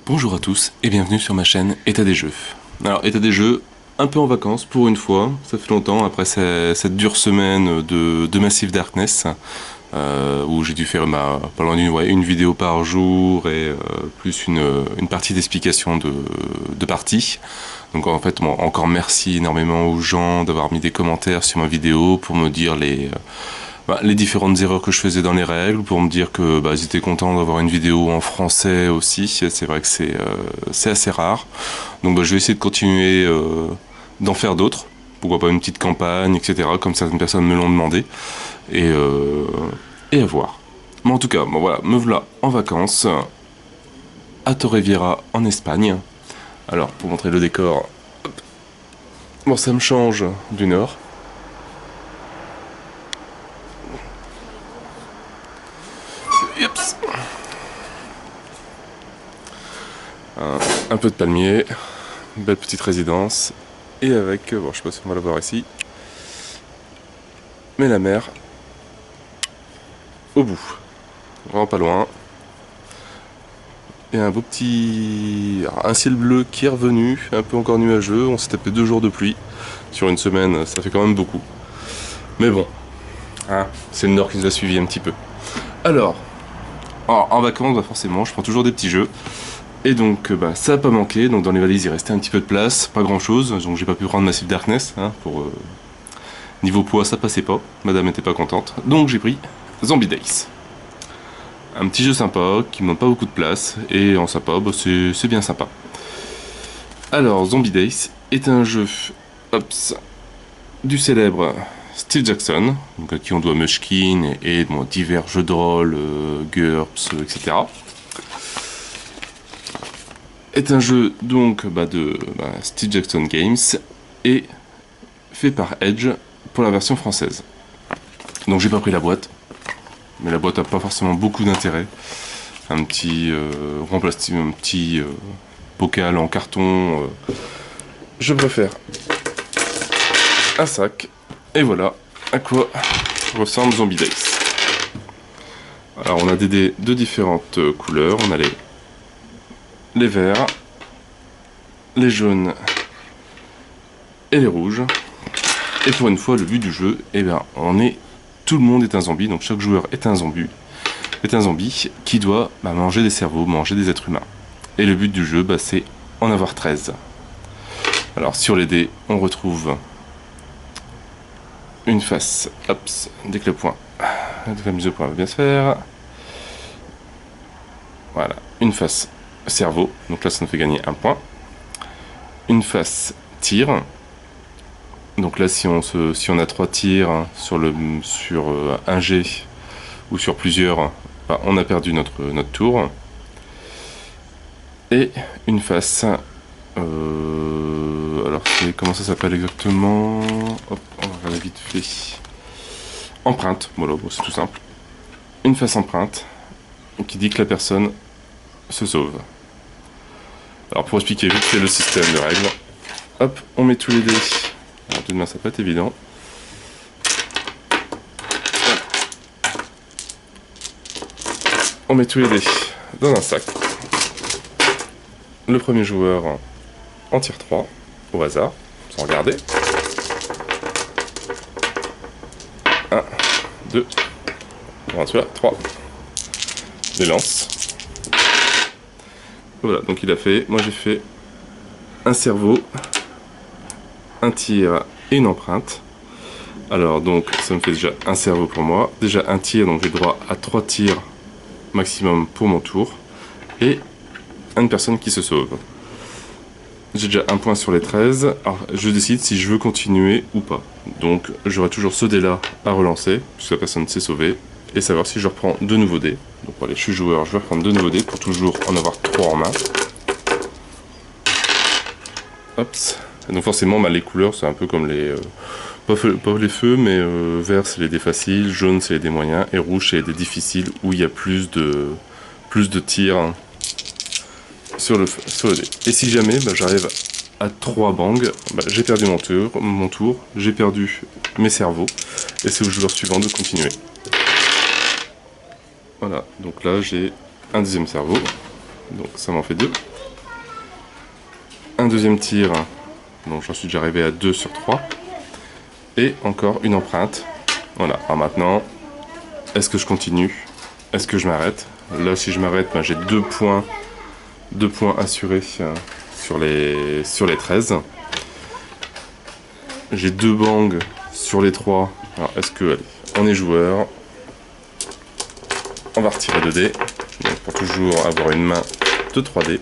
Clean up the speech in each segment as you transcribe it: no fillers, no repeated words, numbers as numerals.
Bonjour à tous et bienvenue sur ma chaîne État des Jeux. Alors État des Jeux, un peu en vacances pour une fois, ça fait longtemps après cette dure semaine de Massive Darkness où j'ai dû faire pas loin une vidéo par jour et plus une partie d'explication de partie. Donc en fait, encore merci énormément aux gens d'avoir mis des commentaires sur ma vidéo pour me dire les différentes erreurs que je faisais dans les règles, pour me dire que ils étaient contents d'avoir une vidéo en français aussi. C'est vrai que c'est assez rare. Donc je vais essayer de continuer d'en faire d'autres. Pourquoi pas une petite campagne, etc. Comme certaines personnes me l'ont demandé. Et à voir. Mais en tout cas, voilà, me voilà en vacances à Torrevieja en Espagne. Alors, pour montrer le décor, hop. Bon, ça me change du nord. Yups. Un peu de palmier, une belle petite résidence, et avec, bon je sais pas si on va la voir ici, mais la mer au bout, vraiment pas loin, et un beau petit, alors, un ciel bleu qui est revenu, un peu encore nuageux, on s'est tapé 2 jours de pluie, sur une semaine ça fait quand même beaucoup, mais bon, hein, c'est le nord qui nous a suivi un petit peu. Alors, en vacances, forcément, je prends toujours des petits jeux. Et donc ça n'a pas manqué, donc dans les valises il restait un petit peu de place, pas grand chose, donc j'ai pas pu prendre Massive Darkness, hein, pour niveau poids ça passait pas, madame était pas contente, donc j'ai pris Zombie Days. Un petit jeu sympa, qui ne demande pas beaucoup de place, et en sympa, c'est bien sympa. Alors Zombie Days est un jeu du célèbre Steve Jackson, donc à qui on doit Munchkin et divers jeux de rôle, GURPS, etc. Est un jeu donc de Steve Jackson Games et fait par Edge pour la version française. Donc j'ai pas pris la boîte, mais la boîte a pas forcément beaucoup d'intérêt. Un petit un petit bocal en carton. Je préfère un sac. Et voilà à quoi ressemble Zombie Days. Alors on a des dés de différentes couleurs. On a les verts, les jaunes et les rouges. Et pour une fois, le but du jeu, tout le monde est un zombie, donc chaque joueur est un zombie qui doit manger des cerveaux, manger des êtres humains. Et le but du jeu, c'est en avoir 13. Alors sur les dés, on retrouve une face, dès que la mise au point va bien se faire. Voilà, une face cerveau, donc là ça nous fait gagner 1 point. Une face tir, donc là si on a 3 tirs sur un jet ou sur plusieurs, on a perdu notre tour. Et une face, alors comment ça s'appelle exactement, hop, on va regarder vite fait. Empreinte, voilà, c'est tout simple. Une face empreinte qui dit que la personne se sauve. Alors pour expliquer vite fait le système de règles, hop, on met tous les dés. Alors de main ça peut être évident. On met tous les dés dans un sac. Le premier joueur en tire 3 au hasard, sans regarder. 1, 2, celui-là, 3. Les lance. Voilà, donc il a fait, moi j'ai fait un cerveau, un tir et une empreinte. Alors donc ça me fait déjà un cerveau pour moi, déjà un tir, donc j'ai droit à 3 tirs maximum pour mon tour, et une personne qui se sauve. J'ai déjà 1 point sur les 13, alors je décide si je veux continuer ou pas. Donc j'aurai toujours ce dé là à relancer, puisque la personne s'est sauvée, et savoir si je reprends 2 nouveaux dés. Donc voilà, je suis joueur, je vais reprendre 2 nouveaux dés pour toujours en avoir 3 en main. Hop. Et donc forcément les couleurs c'est un peu comme les... pas les feux, mais vert c'est les dés faciles, jaune c'est les dés moyens, et rouge c'est les dés difficiles où il y a plus de tirs sur le dé. Et si jamais j'arrive à 3 bangs, j'ai perdu mon tour, j'ai perdu mes cerveaux, et c'est au joueur suivant de continuer. Voilà, donc là j'ai un deuxième cerveau, donc ça m'en fait 2. un deuxième tir, donc j'en suis déjà arrivé à 2 sur 3. Et encore une empreinte. Voilà, alors maintenant, est-ce que je continue? Est-ce que je m'arrête? Là, si je m'arrête, ben, j'ai 2 points assurés sur les 13. J'ai 2 bangs sur les 3. Alors, est-ce que, allez, on est joueur. On va retirer 2 dés. Donc, pour toujours avoir une main de 3 dés.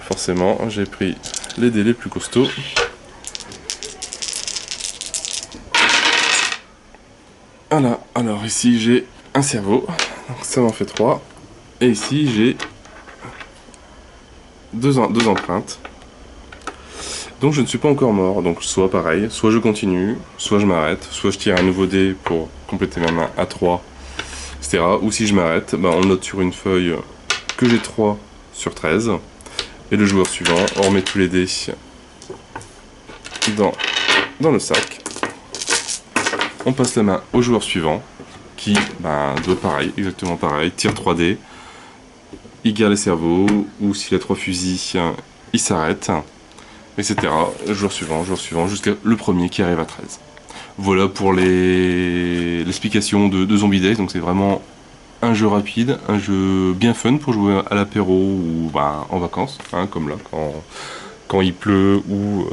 Forcément, j'ai pris les dés les plus costauds. Voilà, alors ici j'ai un cerveau, donc ça m'en fait 3. Et ici j'ai deux empreintes. Donc je ne suis pas encore mort, donc soit pareil, soit je continue, soit je m'arrête, soit je tire un nouveau dé pour compléter ma main à 3, etc. Ou si je m'arrête, ben on note sur une feuille que j'ai 3 sur 13. Et le joueur suivant, on remet tous les dés dans le sac. On passe la main au joueur suivant, qui doit pareil, exactement pareil, tire 3 dés, il garde les cerveaux, ou s'il a 3 fusils, il s'arrête, etc. Joueur suivant, jusqu'à le premier qui arrive à 13. Voilà pour l'explication de Zombie Days, donc c'est vraiment un jeu rapide, un jeu bien fun pour jouer à l'apéro ou en vacances, hein, comme là, quand il pleut, ou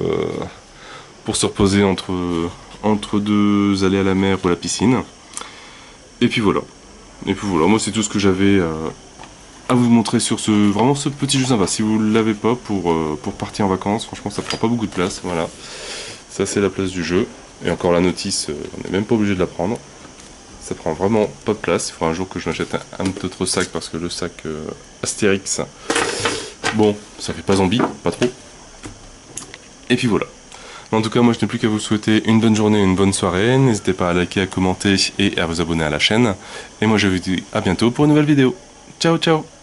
pour se reposer entre deux allées à la mer ou à la piscine. Et puis voilà. Moi c'est tout ce que j'avais à vous montrer sur ce petit jeu sympa. Si vous ne l'avez pas pour partir en vacances, franchement ça prend pas beaucoup de place. Voilà. Ça c'est la place du jeu. Et encore la notice, on n'est même pas obligé de la prendre. Ça prend vraiment pas de place. Il faudra un jour que je m'achète un autre sac parce que le sac Astérix, bon, ça fait pas zombie, pas trop. Et puis voilà. En tout cas, moi je n'ai plus qu'à vous souhaiter une bonne journée, une bonne soirée. N'hésitez pas à liker, à commenter et à vous abonner à la chaîne. Et moi je vous dis à bientôt pour une nouvelle vidéo. Ciao ciao.